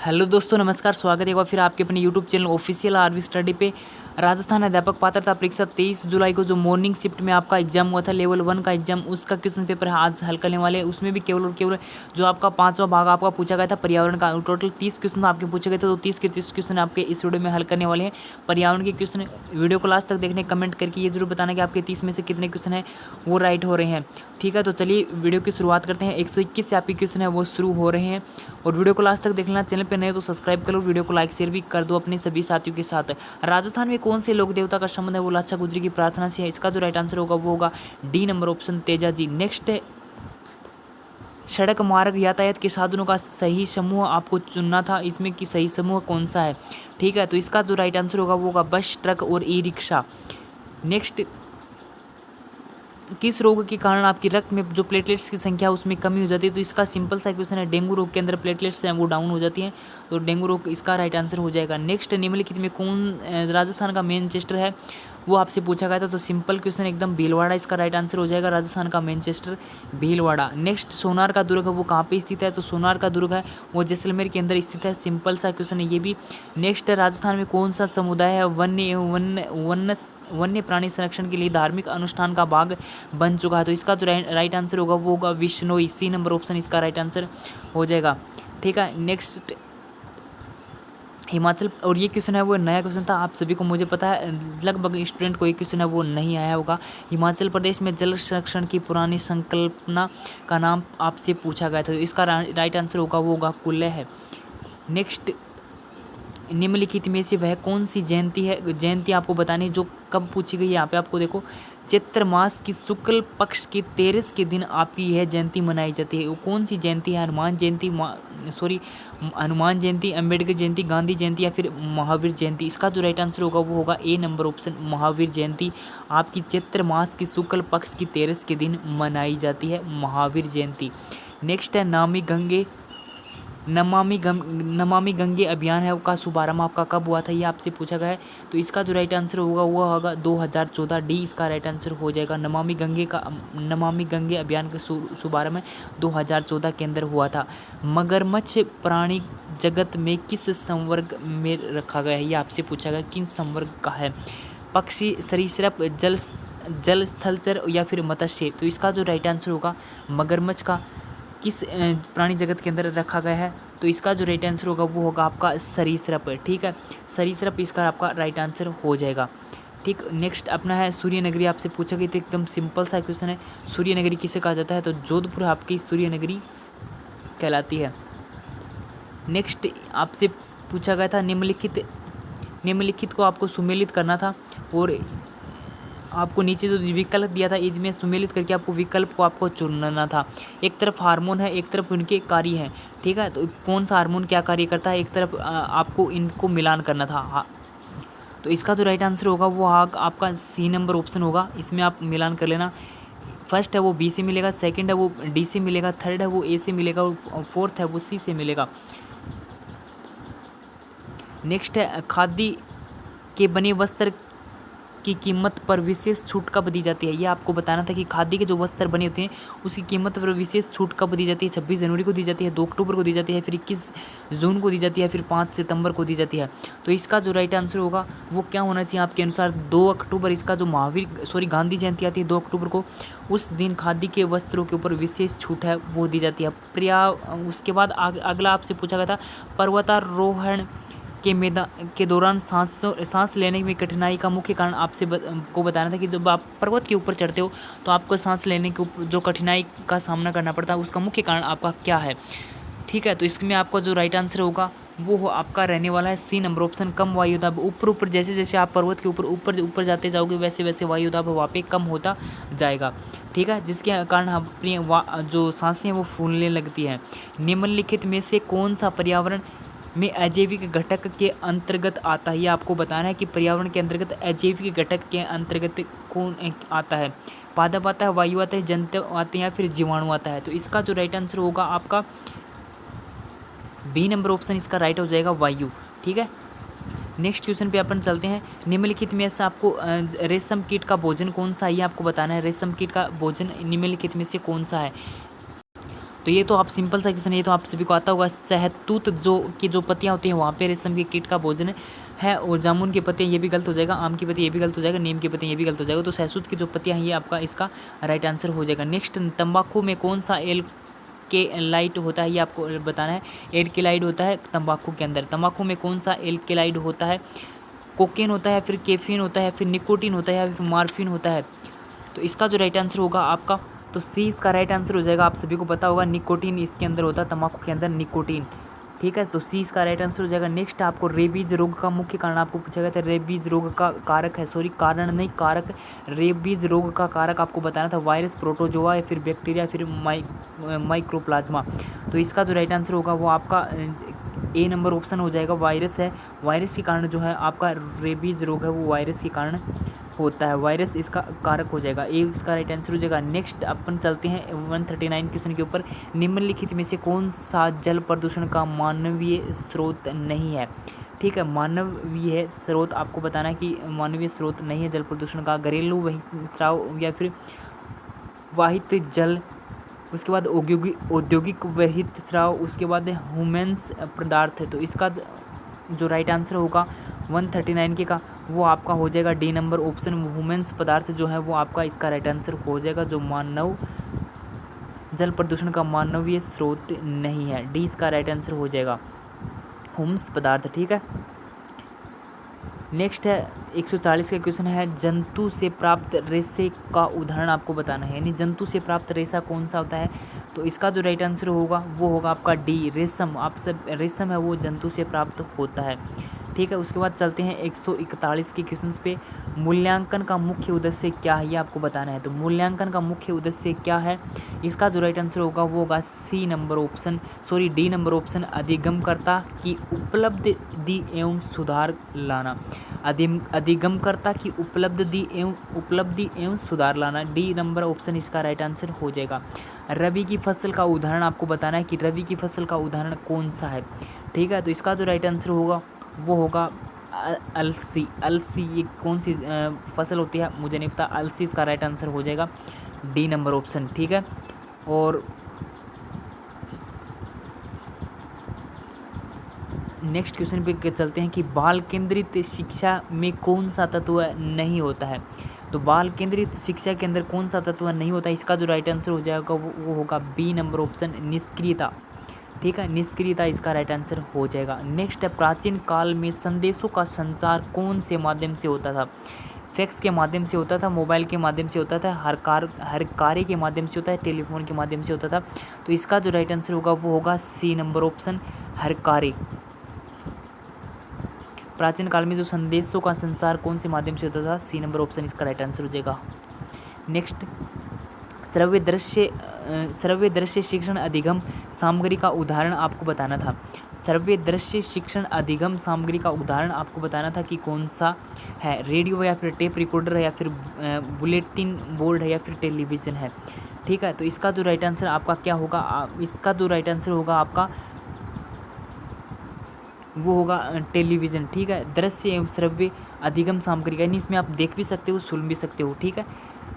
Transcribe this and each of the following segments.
Hello दोस्तों, नमस्कार। स्वागत है एक बार फिर आपके अपने YouTube channel official RV study पे। राजस्थान अध्यापक पात्रता परीक्षा 23 जुलाई को जो मॉर्निंग शिफ्ट में आपका एग्जाम हुआ था, लेवल 1 का एग्जाम, उसका क्वेश्चन पेपर आज हल करने वाले हैं। उसमें भी केवल और केवल जो आपका 5वां भाग आपका पूछा गया था पर्यावरण का, टोटल 30 क्वेश्चन आपके पूछे गए थे, तो 30 के 30 क्वेश्चन आपके इस वीडियो में हल करने वाले हैं। पर्यावरण के क्वेश्चन वीडियो को लास्ट तक देखने, कमेंट करके ये जरूर बताना कि आपके 30 में से कितने क्वेश्चन हैं वो राइट हो रहे हैं। ठीक है, तो चलिए वीडियो की शुरुआत करते हैं। 121 से आपके क्वेश्चन है वो शुरू हो रहे हैं और वीडियो को लास्ट तक देख लेना। चैनल पे नए तो सब्सक्राइब कर लो, वीडियो को लाइक शेयर भी कर दो अपने सभी साथियों के साथ। राजस्थान में कौन से लोक देवता का संबंध है वो लाचा गुजरी की प्रार्थना से है। इसका जो राइट आंसर होगा वो होगा D number option Teja ji. Next है, सड़क मार्ग यातायात के साधनों का सही समूह आपको चुनना था, इसमें कि सही समूह कौन सा है। ठीक है, तो इसका जो राइट आंसर होगा वो होगा बस, ट्रक और ई रिक्शा। नेक्स्ट, किस रोग के कारण आपकी रक्त में जो प्लेटलेट्स की संख्या उसमें कमी हो जाती है, तो इसका सिंपल सा क्वेश्चन है, डेंगू रोग के अंदर प्लेटलेट्स हैं वो डाउन हो जाती हैं, तो डेंगू रोग इसका राइट आंसर हो जाएगा। नेक्स्ट, निम्नलिखित में कौन राजस्थान का मैनचेस्टर है वो आपसे पूछा गया था, तो सिंपल क्वेश्चन एकदम भीलवाड़ा इसका राइट आंसर हो जाएगा। राजस्थान का मैनचेस्टर भीलवाड़ा। नेक्स्ट, सोनार का दुर्ग है वो कहाँ पे स्थित है, तो सोनार का दुर्ग है वो जैसलमेर के अंदर स्थित है। सिंपल सा क्वेश्चन है ये भी। नेक्स्ट, राजस्थान में कौन सा समुदाय है वन्य प्राणी संरक्षण के लिए धार्मिक अनुष्ठान का भाग बन चुका है, तो इसका जो राइट आंसर होगा वो होगा विश्नोई। सी नंबर ऑप्शन इसका राइट आंसर हो जाएगा। ठीक है, नेक्स्ट, हिमाचल, और ये क्वेश्चन है वो नया क्वेश्चन था आप सभी को, मुझे पता है लगभग स्टूडेंट को ये क्वेश्चन है वो नहीं आया होगा। हिमाचल प्रदेश में जल संरक्षण की पुरानी संकल्पना का नाम आपसे पूछा गया था, तो इसका राइट आंसर होगा वो होगा कुल्ले है। नेक्स्ट, निम्नलिखित में से वह कौन सी जयंती है, जयंती आपको बतानी है जो कब पूछी गई है। यहाँ पे आपको देखो, चैत्र मास की शुक्ल पक्ष के 13 के दिन आपकी यह जयंती मनाई जाती है। वो कौन सी जयंती है, हनुमान जयंती, हनुमान जयंती, अम्बेडकर जयंती, गांधी जयंती या फिर महावीर जयंती। इसका जो राइट आंसर होगा वो होगा ए नंबर ऑप्शन महावीर जयंती। आपकी चैत्र मास की शुक्ल पक्ष की 13 के दिन मनाई जाती है महावीर जयंती। नेक्स्ट है, नमामि गंगे अभियान है का शुभारंभ आपका कब हुआ था, ये आपसे पूछा गया है, तो इसका जो राइट आंसर होगा वो होगा 2014। डी इसका राइट आंसर हो जाएगा। नमामि गंगे अभियान का शुभारंभ 2014 के अंदर हुआ था। मगरमच्छ प्राणी जगत में किस संवर्ग में रखा गया है, ये आपसे पूछा गया किस संवर्ग का है। पक्षी, सरीसृप, जल स्थलचर या फिर मत्स्य, तो इसका जो राइट आंसर होगा मगरमच्छ का किस प्राणी जगत के अंदर रखा गया है, तो इसका जो राइट आंसर होगा वो होगा आपका सरीसृप। ठीक है, सरीसृप इसका आपका राइट आंसर हो जाएगा। ठीक, नेक्स्ट अपना है सूर्य नगरी, आपसे पूछा गया था, एकदम सिंपल सा क्वेश्चन है, सूर्य नगरी किसे कहा जाता है, तो जोधपुर आपकी सूर्य नगरी कहलाती है। नेक्स्ट, आपसे पूछा गया था निम्नलिखित को आपको सुमेलित करना था और आपको नीचे जो विकल्प दिया था इसमें सुमेलित करके आपको विकल्प को आपको चुनना था। एक तरफ हार्मोन है, एक तरफ उनके कार्य हैं। ठीक है, तो कौन सा हार्मोन क्या कार्य करता है, एक तरफ आपको इनको मिलान करना था। तो इसका जो राइट आंसर होगा वो आपका सी नंबर ऑप्शन होगा, इसमें आप मिलान कर लेना। फर्स्ट है वो बी से मिलेगा, सेकंड है वो डी से मिलेगा, थर्ड है वो ए से मिलेगा और फोर्थ है वो सी से मिलेगा। नेक्स्ट है, खादी के बने वस्त्र की कीमत पर विशेष छूट कब दी जाती है, ये आपको बताना था कि खादी के जो वस्त्र बने होते हैं उसकी कीमत पर विशेष छूट कब दी जाती है। 26 जनवरी को दी जाती है, 2 अक्टूबर को दी जाती है, फिर 21 जून को दी जाती है, फिर 5 सितंबर को दी जाती है। तो इसका जो राइट आंसर होगा वो क्या होना चाहिए आपके अनुसार, 2 अक्टूबर। इसका जो गांधी जयंती आती है 2 अक्टूबर को, उस दिन खादी के वस्त्रों के ऊपर विशेष छूट है वो दी जाती है। उसके बाद अगला आपसे पूछा गया था, पर्वतारोहण के दौरान सांस लेने में कठिनाई का मुख्य कारण आपसे को बताना था कि जब आप पर्वत के ऊपर चढ़ते हो तो आपको सांस लेने के ऊपर जो कठिनाई का सामना करना पड़ता है उसका मुख्य कारण आपका क्या है। ठीक है, तो इसमें आपका जो राइट आंसर होगा वो आपका रहने वाला है सी नंबर ऑप्शन कम वायु दाब। ऊपर जैसे जैसे आप पर्वत के ऊपर जाते जाओगे वैसे वैसे वायु दाब वहाँ पे कम होता जाएगा। ठीक है, जिसके कारण अपनी जो सांसें हैं वो फूलने लगती हैं। निम्नलिखित में से कौन सा पर्यावरण में अजैविक घटक के अंतर्गत आता है, ये आपको बताना है कि पर्यावरण के अंतर्गत अजैविक घटक के अंतर्गत कौन आता है। पादप आता है, वायु आता है, जंतु आते हैं या फिर जीवाणु आता है, तो इसका जो राइट आंसर होगा आपका बी नंबर ऑप्शन इसका राइट हो जाएगा वायु। ठीक है, नेक्स्ट क्वेश्चन पे अपन चलते हैं। निम्नलिखित में से आपको रेशम कीट का भोजन कौन सा है, ये आपको बताना है। रेशम कीट का भोजन निम्नलिखित में से कौन सा है। तो ये तो आप सिंपल सा क्वेश्चन, ये तो आप सभी को आता होगा। शहतूत जो पत्तियाँ होती हैं वहाँ पे रेशम के कीट का भोजन है, और जामुन की पत्तियाँ ये भी गलत हो जाएगा, आम की पत्तियाँ ये भी गलत हो जाएगा, नीम की पत्तियाँ ये भी गलत हो जाएगा। तो शहतूत की जो पत्तियाँ हैं ये आपका इसका राइट आंसर हो जाएगा। नेक्स्ट, तंबाकू में कौन सा एल्केलाइड होता है, ये आपको बताना है। एल्केलाइड होता है तंबाकू के अंदर। तंबाकू में कौन सा एल्केलाइड होता है? कोकेन होता है, फिर कैफीन होता है, फिर निकोटीन होता है, या फिर मार्फिन होता है? तो इसका जो राइट आंसर होगा आपका, तो सी इसका राइट आंसर हो जाएगा। आप सभी को पता होगा निकोटीन इसके अंदर होता है, तंबाकू के अंदर निकोटीन। ठीक है, तो सी इसका राइट आंसर हो जाएगा। नेक्स्ट, आपको रेबीज रोग का मुख्य कारण आपको पूछा गया था। रेबीज रोग का कारक है, सॉरी कारण नहीं कारक, रेबीज रोग का कारक आपको बताना था। वायरस, प्रोटोजोआ, या फिर बैक्टीरिया, फिर माइक्रोप्लाज्मा। तो इसका जो राइट आंसर होगा वो आपका ए नंबर ऑप्शन हो जाएगा, वायरस है। वायरस के कारण जो है आपका रेबीज रोग है वो वायरस के कारण होता है, वायरस इसका कारक हो जाएगा। ए इसका राइट आंसर हो जाएगा। नेक्स्ट अपन चलते हैं 139 क्वेश्चन के ऊपर। निम्नलिखित में से कौन सा जल प्रदूषण का मानवीय स्रोत नहीं है? ठीक है, मानवीय स्रोत आपको बताना है कि मानवीय स्रोत नहीं है जल प्रदूषण का। घरेलू वही स्राव या फिर वाहित जल, उसके बाद औद्योगिक वहित स्राव, उसके बाद ह्यूमन्स पदार्थ है। तो इसका जो राइट आंसर होगा 139 के का वो आपका हो जाएगा डी नंबर ऑप्शन, ह्यूमन्स पदार्थ जो है वो आपका इसका राइट आंसर हो जाएगा, जो मानव जल प्रदूषण का मानवीय स्रोत नहीं है। डी इसका राइट आंसर हो जाएगा, ह्यूमन्स पदार्थ। ठीक है, नेक्स्ट है 140 का क्वेश्चन है, जंतु से प्राप्त रेशे का उदाहरण आपको बताना है, यानी जंतु से प्राप्त रेशा कौन सा होता है? तो इसका जो राइट आंसर होगा वो होगा आपका डी, रेशम। आप सब रेशम है वो जंतु से प्राप्त होता है। ठीक है, उसके बाद चलते हैं 141 के क्वेश्चंस पे। मूल्यांकन का मुख्य उद्देश्य क्या है, ये आपको बताना है। तो मूल्यांकन का मुख्य उद्देश्य क्या है? इसका जो राइट आंसर होगा वो होगा C number option, sorry D number option, अधिगमकर्ता की उपलब्धि एवं सुधार लाना। अधिगमकर्ता की उपलब्धि एवं सुधार लाना। डी नंबर ऑप्शन इसका राइट आंसर हो जाएगा। रबी की फसल का उदाहरण आपको बताना है कि रबी की फसल का उदाहरण कौन सा है। ठीक है, तो इसका जो राइट आंसर होगा वो होगा अलसी। अलसी ये कौन सी फसल होती है मुझे नहीं पता, अलसी इसका राइट आंसर हो जाएगा, डी नंबर ऑप्शन। ठीक है, और नेक्स्ट क्वेश्चन पे चलते हैं कि बाल केंद्रित शिक्षा में कौन सा तत्व नहीं होता है? तो बाल केंद्रित शिक्षा के अंदर कौन सा तत्व नहीं होता है? इसका जो राइट आंसर हो जाएगा वो होगा बी नंबर ऑप्शन, निष्क्रियता। ठीक है, निष्क्रियता इसका राइट आंसर हो जाएगा। नेक्स्ट है, प्राचीन काल में संदेशों का संचार कौन से माध्यम से होता था? फैक्स के माध्यम से होता था, मोबाइल के माध्यम से होता था, हर कार्य के माध्यम से होता है, टेलीफोन के माध्यम से होता था। तो इसका जो राइट आंसर होगा वो होगा सी नंबर ऑप्शन, हर कार्य। प्राचीन काल में जो संदेशों का संचार कौन से माध्यम से होता था? सी नंबर ऑप्शन इसका राइट आंसर हो जाएगा। नेक्स्ट, श्रव्य दृश्य शिक्षण अधिगम सामग्री का उदाहरण आपको बताना था। श्रव्य दृश्य शिक्षण अधिगम सामग्री का उदाहरण आपको बताना था कि कौन सा है? रेडियो या फिर टेप रिकॉर्डर है, या फिर बुलेटिन बोर्ड है, या फिर टेलीविज़न है। ठीक है, तो इसका जो राइट आंसर आपका क्या होगा? इसका जो राइट आंसर होगा आपका वो होगा टेलीविज़न। ठीक है, दृश्य एवं श्रव्य अधिगम सामग्री का, यानी इसमें आप देख भी सकते हो, सुन भी सकते हो। ठीक है,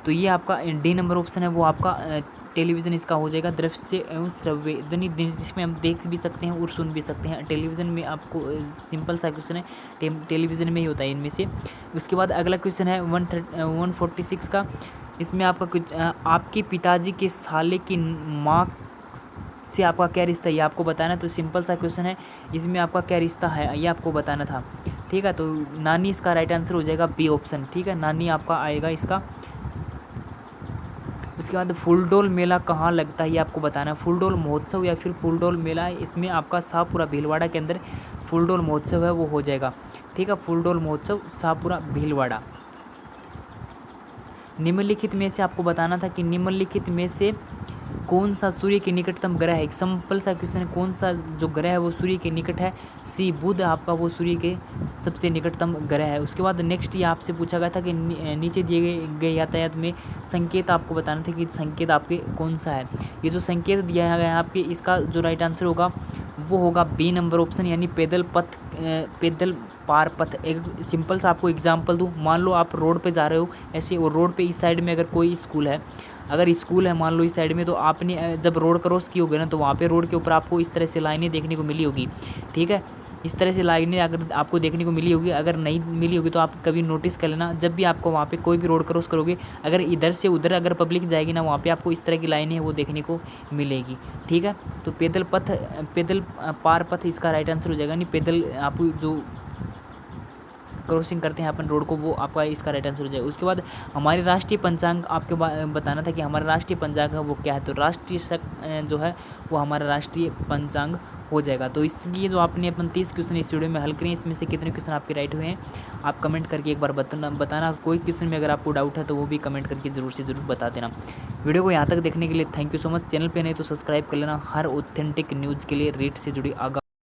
तो ये आपका डी नंबर ऑप्शन है वो आपका टेलीविज़न इसका हो जाएगा, दृश्य एवं श्रव्य, जिसमें हम देख भी सकते हैं और सुन भी सकते हैं। टेलीविज़न में आपको सिंपल सा क्वेश्चन है, टेलीविज़न में ही होता है इनमें से। उसके बाद अगला क्वेश्चन है 146 का। इसमें आपका आपके पिताजी के साले की माँ से आपका क्या रिश्ता है, ये आपको बताना है। तो सिंपल सा क्वेश्चन है, इसमें आपका क्या रिश्ता है ये आपको बताना था। ठीक है, तो नानी इसका राइट आंसर हो जाएगा, बी ऑप्शन। ठीक है, नानी आपका आएगा इसका। उसके बाद फूलडोल मेला कहाँ लगता है ये आपको बताना है। फूलडोल महोत्सव या फिर फूलडोल मेला है, इसमें आपका शाहपुरा भीलवाड़ा के अंदर फूलडोल महोत्सव है वो हो जाएगा। ठीक है, फूलडोल महोत्सव शाहपुरा भीलवाड़ा। निम्नलिखित में से आपको बताना था कि निम्नलिखित में से कौन सा सूर्य के निकटतम ग्रह है। एक सिंपल सा क्वेश्चन है, कौन सा जो ग्रह है वो सूर्य के निकट है? सी बुध आपका वो सूर्य के सबसे निकटतम ग्रह है। उसके बाद नेक्स्ट ये आपसे पूछा गया था कि नीचे दिए गए यातायात में संकेत आपको बताना था कि संकेत आपके कौन सा है। ये जो संकेत दिया गया है आपके, इसका जो राइट आंसर होगा वो होगा बी नंबर ऑप्शन, यानी पैदल पथ, पैदल पार पथ। एक सिंपल सा आपको एग्जाम्पल दूँ, मान लो आप रोड पे जा रहे हो ऐसे, और रोड पे इस साइड में अगर कोई स्कूल है, अगर स्कूल है मान लो इस साइड में, तो आपने जब रोड क्रॉस की होगी ना, तो वहाँ पे रोड के ऊपर आपको इस तरह से लाइनें देखने को मिली होगी, ठीक है। इस तरह से लाइनें अगर आपको देखने को मिली होगी, अगर नहीं मिली होगी तो आप कभी नोटिस कर लेना, जब भी आपको वहाँ पे कोई भी रोड क्रॉस करोगे, अगर इधर से उधर अगर पब्लिक जाएगी ना, वहाँ पे आपको इस तरह की लाइनें हैं वो देखने को मिलेगी, ठीक है। तो पैदल पार पथ इसका राइट आंसर हो जाएगा, नहीं पैदल आप जो क्रॉसिंग करते हैं अपन रोड को, वो आपका इसका राइट आंसर हो जाएगा। उसके बाद हमारे राष्ट्रीय पंचांग आपके बताना था कि हमारा राष्ट्रीय पंचांग है वो क्या है, तो राष्ट्रीय जो है वो हमारा राष्ट्रीय पंचांग हो जाएगा। तो इसलिए जो आपने अपन 30 क्वेश्चन इस वीडियो में हल करें, इसमें से कितने क्वेश्चन आपके राइट हुए हैं आप कमेंट करके एक बार बताना। कोई क्वेश्चन में अगर आपको डाउट है तो वो भी कमेंट करके ज़रूर से ज़रूर बता देना। वीडियो को यहाँ तक देखने के लिए thank you so much. Channel पे नहीं तो सब्सक्राइब कर लेना हर ऑथेंटिक न्यूज़ के लिए, रेट से जुड़ी आगा